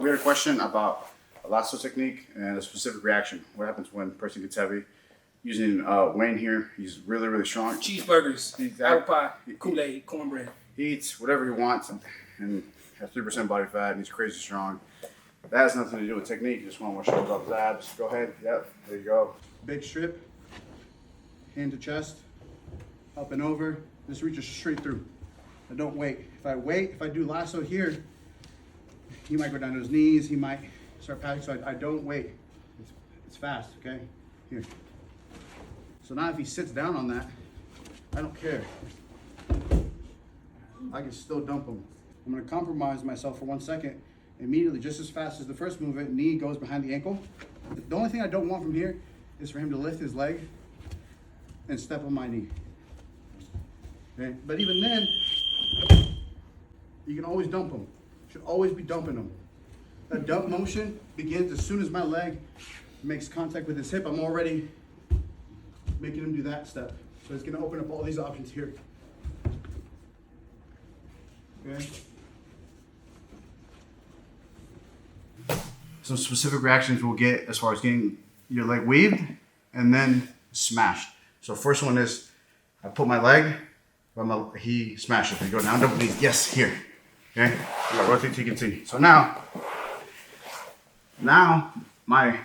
we had a question about a lasso technique and a specific reaction. What happens when a person gets heavy? Using Wayne here, he's really, really strong. Cheeseburgers, apple pie, Kool-Aid, cornbread. He eats whatever he wants and has 3% body fat and he's crazy strong. That has nothing to do with technique. You just want to show off his abs. Go ahead. Yep, there you go. Big strip, hand to chest, up and over. This reaches straight through. I don't wait. If I do lasso here, he might go down to his knees. He might start passing. So I don't wait. It's fast, okay? Here. So now if he sits down on that, I don't care. I can still dump him. I'm gonna compromise myself for 1 second. Immediately, just as fast as the first movement, knee goes behind the ankle. The only thing I don't want from here is for him to lift his leg and step on my knee. Okay? But even then, you can always dump him. Should always be dumping him. That dump motion begins as soon as my leg makes contact with his hip. I'm already making him do that step. So it's gonna open up all these options here. Okay. Some specific reactions we'll get as far as getting your leg weaved and then smashed. So first one is I put my leg, he smashes. We go down, double knees. Yes, here. Okay. I'm gonna rotate till you can see. So now my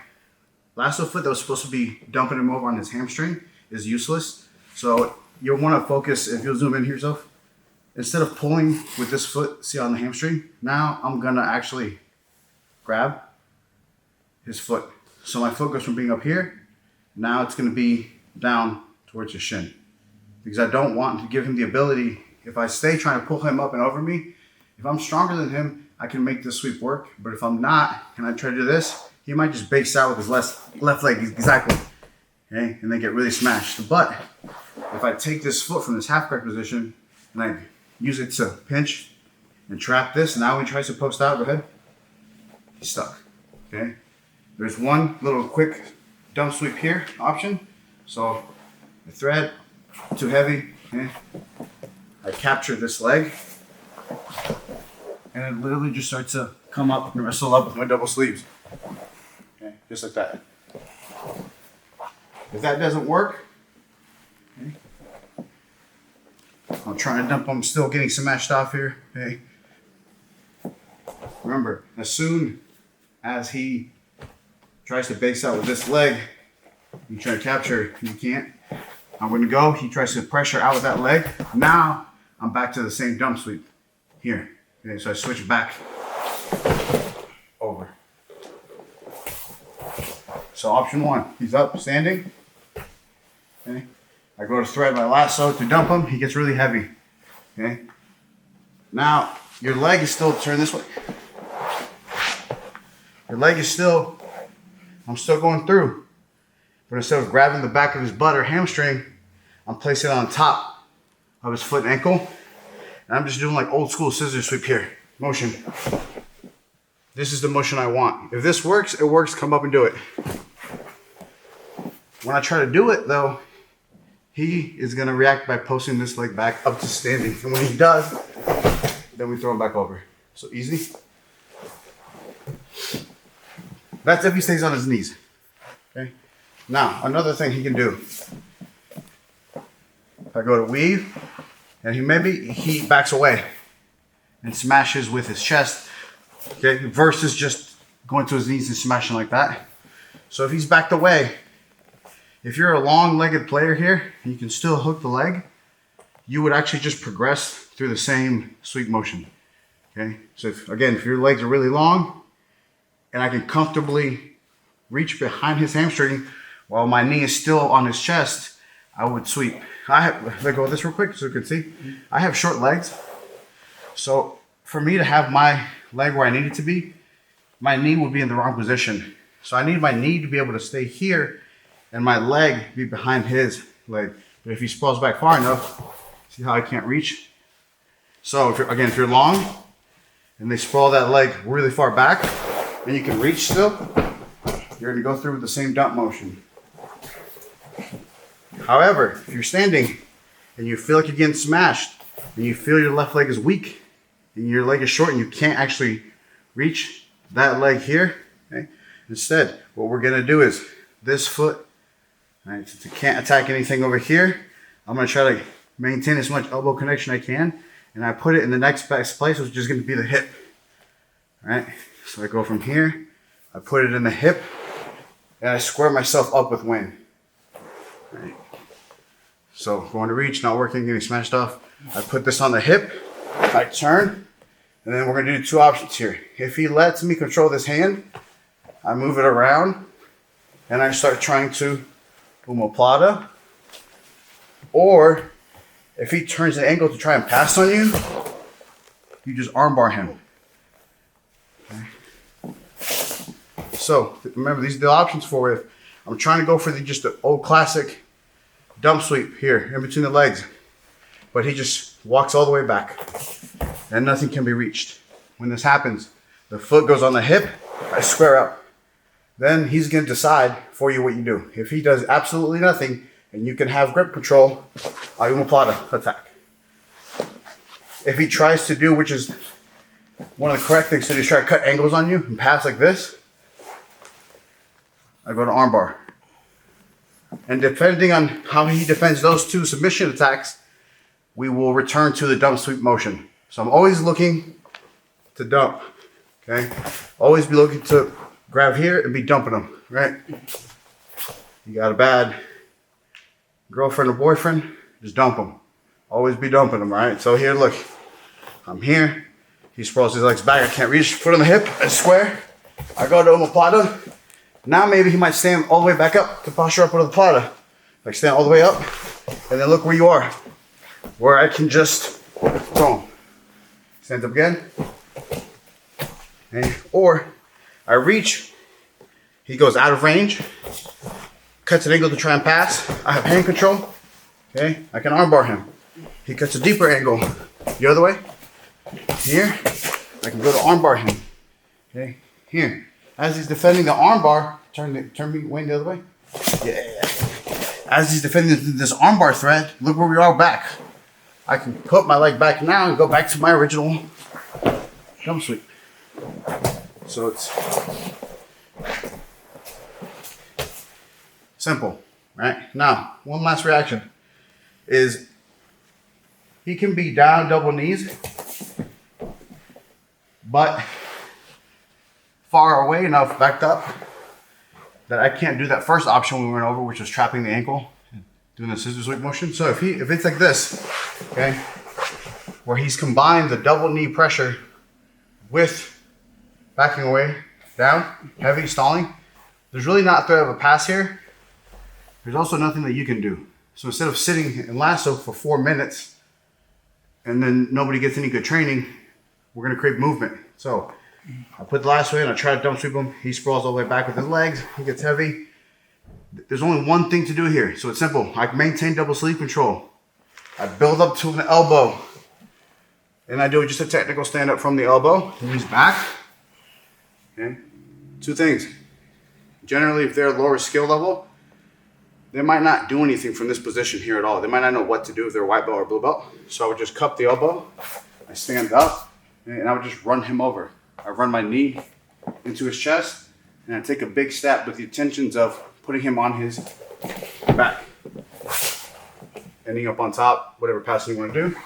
lasso foot that was supposed to be dumping him over on his hamstring is useless. So you'll want to focus, if you'll zoom in here yourself, instead of pulling with this foot, see on the hamstring, now I'm gonna actually grab his foot. So my foot goes from being up here, now it's gonna be down towards his shin. Because I don't want to give him the ability, if I stay trying to pull him up and over me, if I'm stronger than him, I can make this sweep work. But if I'm not, and I try to do this, he might just base out with his left leg, exactly. Okay, and then get really smashed. But if I take this foot from this half crack position and I use it to pinch and trap this, now when he tries to post out, go ahead, he's stuck. Okay, there's one little quick dump sweep here option. So the thread, too heavy, okay? I capture this leg and it literally just starts to come up and wrestle up with my double sleeves. Okay, just like that. If that doesn't work, okay, I'm trying to dump him, still getting smashed off here. Okay. Remember, as soon as he tries to base out with this leg, you try to capture, you can't. I'm going to go, he tries to pressure out with that leg. Now I'm back to the same dump sweep here. Okay, so I switch back over. So option one, he's up, standing. Okay. I go to thread my lasso to dump him. He gets really heavy. Okay. Now your leg is still turned this way. Your leg is still, I'm still going through. But instead of grabbing the back of his butt or hamstring, I'm placing it on top of his foot and ankle. And I'm just doing like old school scissor sweep here. Motion. This is the motion I want. If this works, it works. Come up and do it. When I try to do it though, he is gonna react by posting this leg back up to standing. And when he does, then we throw him back over. So easy. That's if he stays on his knees. Okay. Now, another thing he can do. If I go to weave, and he backs away and smashes with his chest, okay, versus just going to his knees and smashing like that. So if he's backed away, if you're a long-legged player here, and you can still hook the leg, you would actually just progress through the same sweep motion. Okay, so if your legs are really long, and I can comfortably reach behind his hamstring while my knee is still on his chest, I would sweep. Let me go with this real quick so you can see. I have short legs. So for me to have my leg where I need it to be, my knee would be in the wrong position. So I need my knee to be able to stay here and my leg be behind his leg. But if he sprawls back far enough, see how I can't reach? So if you're long and they sprawl that leg really far back and you can reach still, you're gonna go through with the same dump motion. However, if you're standing and you feel like you're getting smashed and you feel your left leg is weak and your leg is short and you can't actually reach that leg here. Okay? Instead, what we're gonna do is this foot, right, since it can't attack anything over here, I'm gonna try to maintain as much elbow connection I can, and I put it in the next best place, which is gonna be the hip. Right? So I go from here, I put it in the hip, and I square myself up with wind. Right? So going to reach, not working, getting smashed off. I put this on the hip, I turn, and then we're gonna do two options here. If he lets me control this hand, I move it around, and I start trying to omoplata. Or if he turns the angle to try and pass on you, you just armbar him. Okay. So remember, these are the options for if I'm trying to go for just the old classic dump sweep here in between the legs, but he just walks all the way back and nothing can be reached. When this happens, the foot goes on the hip, I square up. Then he's going to decide for you what you do. If he does absolutely nothing and you can have grip control, I omoplata attack. If he tries to do, which is one of the correct things to do, is try to cut angles on you and pass like this, I go to armbar. And depending on how he defends those two submission attacks, we will return to the dump sweep motion. So I'm always looking to dump, okay? Always be looking to grab here and be dumping them, right? You got a bad girlfriend or boyfriend, just dump them. Always be dumping them, right? So here, look, I'm here. He sprawls his legs back. I can't reach, foot on the hip, I square. I go to omoplata. Now maybe he might stand all the way back up to posture up with the plata. Like stand all the way up, and then look where you are, where I can just throw him. Stands up again. Okay. Or I reach, he goes out of range, cuts an angle to try and pass. I have hand control, okay? I can armbar him. He cuts a deeper angle the other way. Here, I can go to armbar him, okay? Here, as he's defending the armbar, turn me Wayne the other way. Yeah. As he's defending this armbar thread, look where we are back. I can put my leg back now and go back to my original jump sweep. So it's simple, right? Now, one last reaction is he can be down double knees, but far away enough, backed up, that I can't do that first option we went over, which was trapping the ankle, doing the scissor sweep motion. So if it's like this, okay, where he's combined the double knee pressure with backing away, down, heavy, stalling, there's really not threat of a pass here. There's also nothing that you can do. So instead of sitting in lasso for 4 minutes and then nobody gets any good training, we're gonna create movement. So I put the lasso in, I try to dump sweep him, he sprawls all the way back with his legs, he gets heavy. There's only one thing to do here, so it's simple. I maintain double sleeve control. I build up to an elbow, and I do just a technical stand up from the elbow, knees back. Okay. Two things. Generally, if they're lower skill level, they might not do anything from this position here at all. They might not know what to do if they're white belt or blue belt. So I would just cup the elbow, I stand up, and I would just run him over. I run my knee into his chest, and I take a big step with the intentions of putting him on his back. Ending up on top, whatever passing you want to do.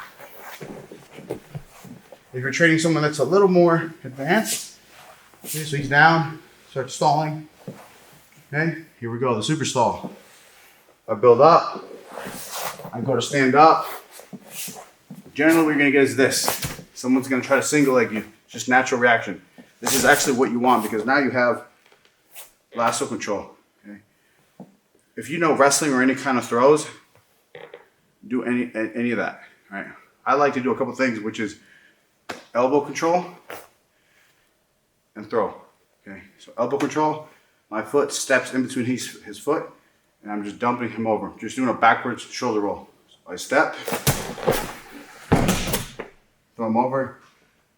If you're training someone that's a little more advanced, okay, so he's down, start stalling. Okay, here we go, the super stall. I build up, I go to stand up. Generally what you're gonna get is this. Someone's gonna try to single leg you. It's just natural reaction. This is actually what you want because now you have lasso control. Okay? If you know wrestling or any kind of throws, do any of that. Right? I like to do a couple things, which is elbow control and throw. Okay, so elbow control, my foot steps in between his foot, and I'm just dumping him over. Just doing a backwards shoulder roll. So I step, throw him over,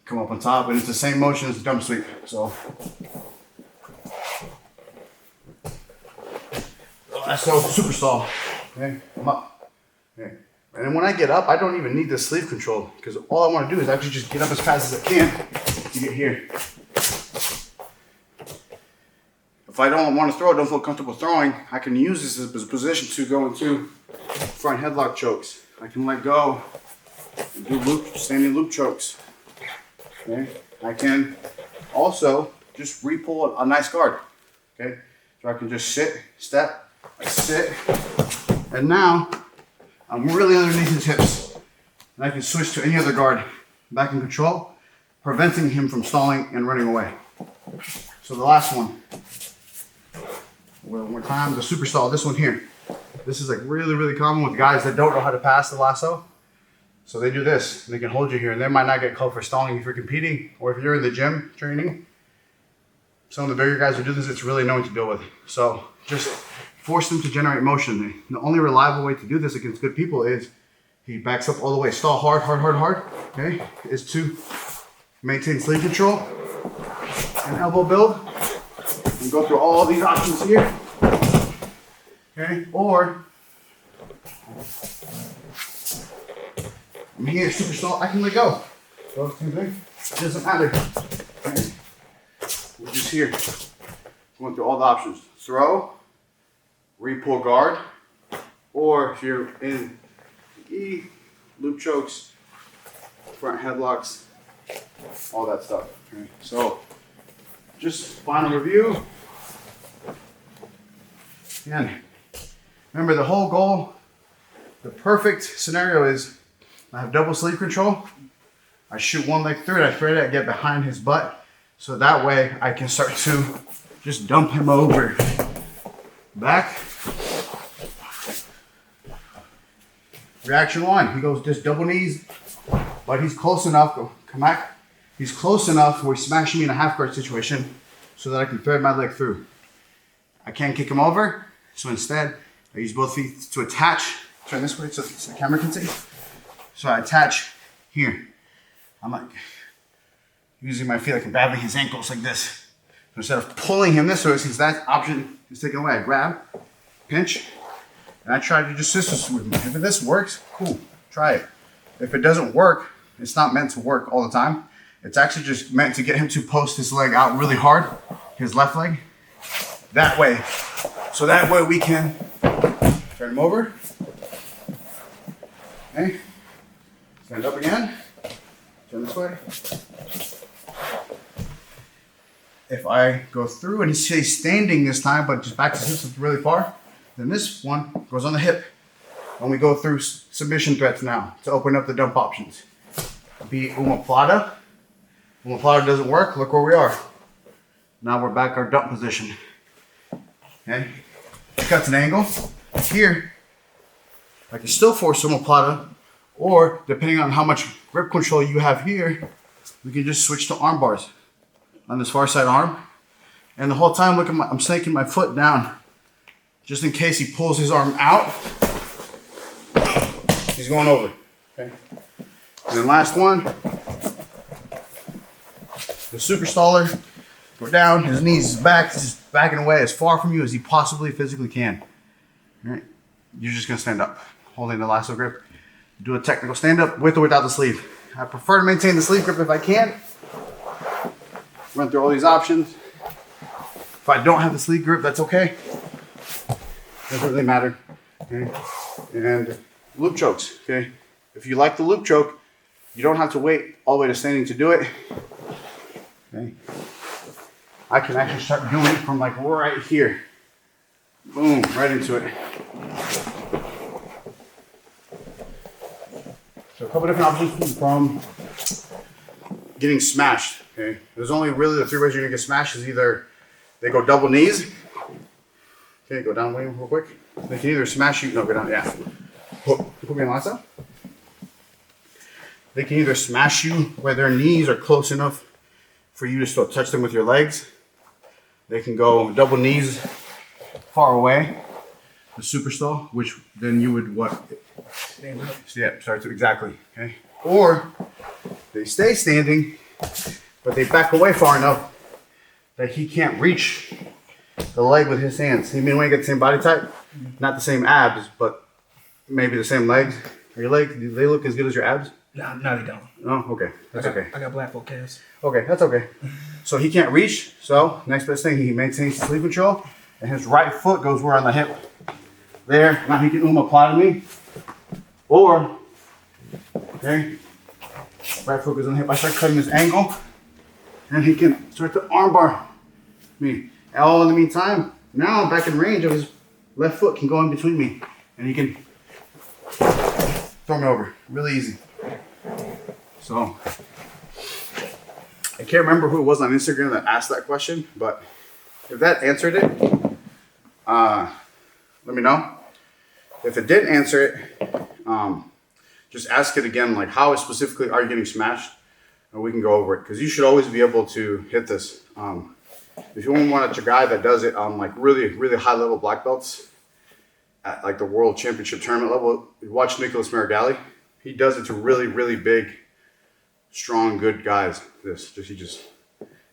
come up on top, and it's the same motion as the dump sweep. So Lasso, super stall. Okay, I'm up. Okay. And then when I get up, I don't even need the sleeve control because all I want to do is actually just get up as fast as I can to get here. If I don't want to throw, don't feel comfortable throwing, I can use this as a position to go into front headlock chokes. I can let go and do standing loop chokes. Okay. I can also just re-pull a nice guard. Okay. So I can just sit, step, sit, and now I'm really underneath his hips. And I can switch to any other guard. Back in control, preventing him from stalling and running away. So the last one. One more time, the super stall, this one here. This is like really, really common with guys that don't know how to pass the lasso. So they do this, and they can hold you here, and they might not get called for stalling if you're competing, or if you're in the gym training. Some of the bigger guys who do this, it's really annoying to deal with. So just force them to generate motion. The only reliable way to do this against good people is he backs up all the way, stall hard, hard, hard, hard, okay, is to maintain sleeve control and elbow build, and go through all these options here, okay, or I'm here, super stall, I can let go. So same thing, it doesn't matter. Okay. We're just here, going through all the options. Throw, re-pull guard, or if you're in E, loop chokes, front headlocks, all that stuff. Okay. So just final review. And remember, the whole goal, the perfect scenario is I have double sleeve control. I shoot one leg through it, I thread it, I get behind his butt. So that way I can start to just dump him over. Back. Reaction one, he goes just double knees, but he's close enough, come back. He's close enough where he's smashing me in a half guard situation so that I can thread my leg through. I can't kick him over, so instead I use both feet to attach. Turn this way so the camera can see. So I attach here. I'm like using my feet like I'm grabbing his ankles like this. So instead of pulling him this way, since that option is taken away, I grab, pinch, and I try to just system with him. If this works, cool, try it. If it doesn't work, it's not meant to work all the time. It's actually just meant to get him to post his leg out really hard, his left leg, that way. So that way we can turn him over. Okay, stand up again, turn this way. If I go through and he stays standing this time, but just backs his hips really far, then this one goes on the hip. And we go through submission threats now to open up the dump options. Be omoplata. Omoplata doesn't work, look where we are. Now we're back our dump position. Okay, cuts an angle. Here, I can still force omoplata, or depending on how much grip control you have here, we can just switch to arm bars on this far side arm. And the whole time, look at I'm snaking my foot down, just in case he pulls his arm out. He's going over. Okay. And then last one, the super staller. Go down, his knees back, just backing away as far from you as he possibly physically can. All right. You're just gonna stand up, holding the lasso grip. Do a technical stand up with or without the sleeve. I prefer to maintain the sleeve grip if I can. Run through all these options. If I don't have the sleeve grip, that's okay. Doesn't really matter. Okay. And loop chokes, okay? If you like the loop choke, you don't have to wait all the way to standing to do it. Okay. I can actually start doing it from like right here. Boom, right into it. So a couple different options from getting smashed, okay? There's only really the three ways you're gonna get smashed is either they go double knees. Okay, go down real quick. They can either smash you, no, go down, yeah. Put me on lasso. They can either smash you where their knees are close enough for you to still touch them with your legs. They can go double knees far away, the super stall, which then you would what? Stand up. Yeah, start to exactly, okay? Or they stay standing, but they back away far enough that he can't reach the leg with his hands. He may want to get the same body type, not the same abs, but maybe the same legs. Your legs, do they look as good as your abs? No, they don't. Oh, okay. That's okay. I got black folk calves. Okay, that's okay. So he can't reach. So next best thing, he maintains sleep control, and his right foot goes where on the hip. There. Now he can apply to me, or okay, right foot goes on the hip. I start cutting his angle, and he can start to armbar me. All in the meantime, now I'm back in range of his left foot can go in between me, and he can throw me over. Really easy. So I can't remember who it was on Instagram that asked that question, but if that answered it, let me know. If it didn't answer it, just ask it again, like how specifically are you getting smashed? And we can go over it, because you should always be able to hit this. If you want a guy that does it on like really, really high level black belts, at like the world championship tournament level, you watch Nicholas Marigali. He does it to really, really big, strong, good guys. He just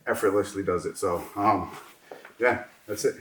effortlessly does it. So, yeah, that's it.